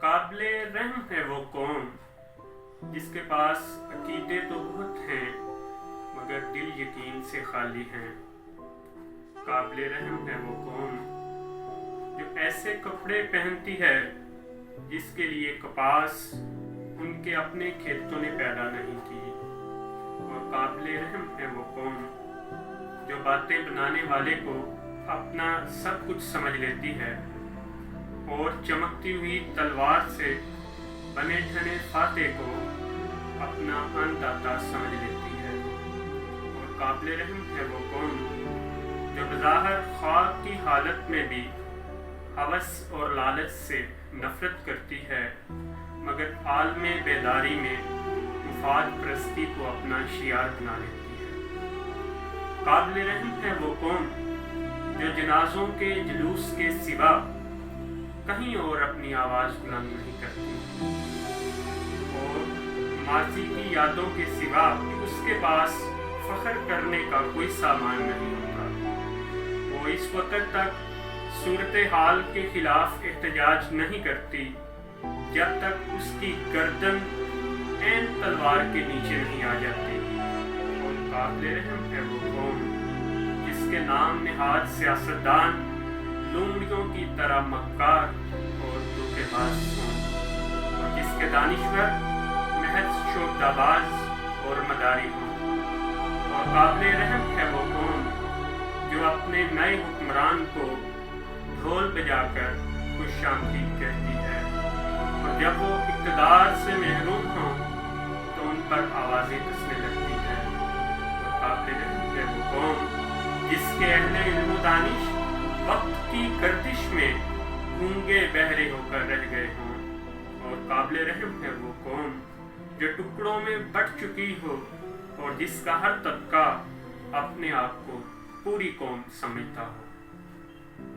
قابل رحم ہے وہ قوم جس کے پاس عقیدے تو بہت ہیں مگر دل یقین سے خالی ہیں۔ قابل رحم ہے وہ قوم جو ایسے کپڑے پہنتی ہے جس کے لیے کپاس ان کے اپنے کھیتوں نے پیدا نہیں کی، اور قابل رحم ہے وہ قوم جو باتیں بنانے والے کو اپنا سب کچھ سمجھ لیتی ہے اور چمکتی ہوئی تلوار سے بنے ٹھنے فاتح کو اپنا انداتا سمجھ لیتی ہے۔ اور قابل رحم ہے وہ قوم جو بظاہر خواب کی حالت میں بھی ہوس اور لالچ سے نفرت کرتی ہے مگر عالم بیداری میں مفاد پرستی کو اپنا شعار بنا لیتی ہے۔ قابل رحم ہے وہ قوم جو جنازوں کے جلوس کے سوا کہیں اور اپنی آواز بلند نہیں کرتی اور ماضی کی یادوں کے سوا اس کے پاس فخر کرنے کا کوئی سامان نہیں ہوتا۔ وہ اس وقت تک صورتحال کے خلاف احتجاج نہیں کرتی جب تک اس کی گردن عین تلوار کے نیچے نہیں آ جاتی۔ اور قابل رحم ہے وہ قوم جس کے نام نہاد سیاستدان لومڑیوں کی طرح مکار اور دھوکے باز ہوں، اور جس کے دانشور محض شعبدہ باز اور مداری ہوں۔ اور قابل رحم ہے وہ قوم جو اپنے نئے حکمران کو ڈھول بجا کر خوش آمدید کہتی ہے، اور جب وہ اقتدار سے محروم ہوں تو ان پر آوازیں کسنے لگتی ہے۔ اور قابل رحم ہے وہ قوم جس کے اہل علم و دانش وقت کی گردش میں گونگے بہرے ہو کر رہ گئے ہوں۔ اور قابل رحم ہے وہ قوم جو ٹکڑوں میں بٹ چکی ہو اور جس کا ہر طبقہ اپنے آپ کو پوری قوم سمجھتا ہو۔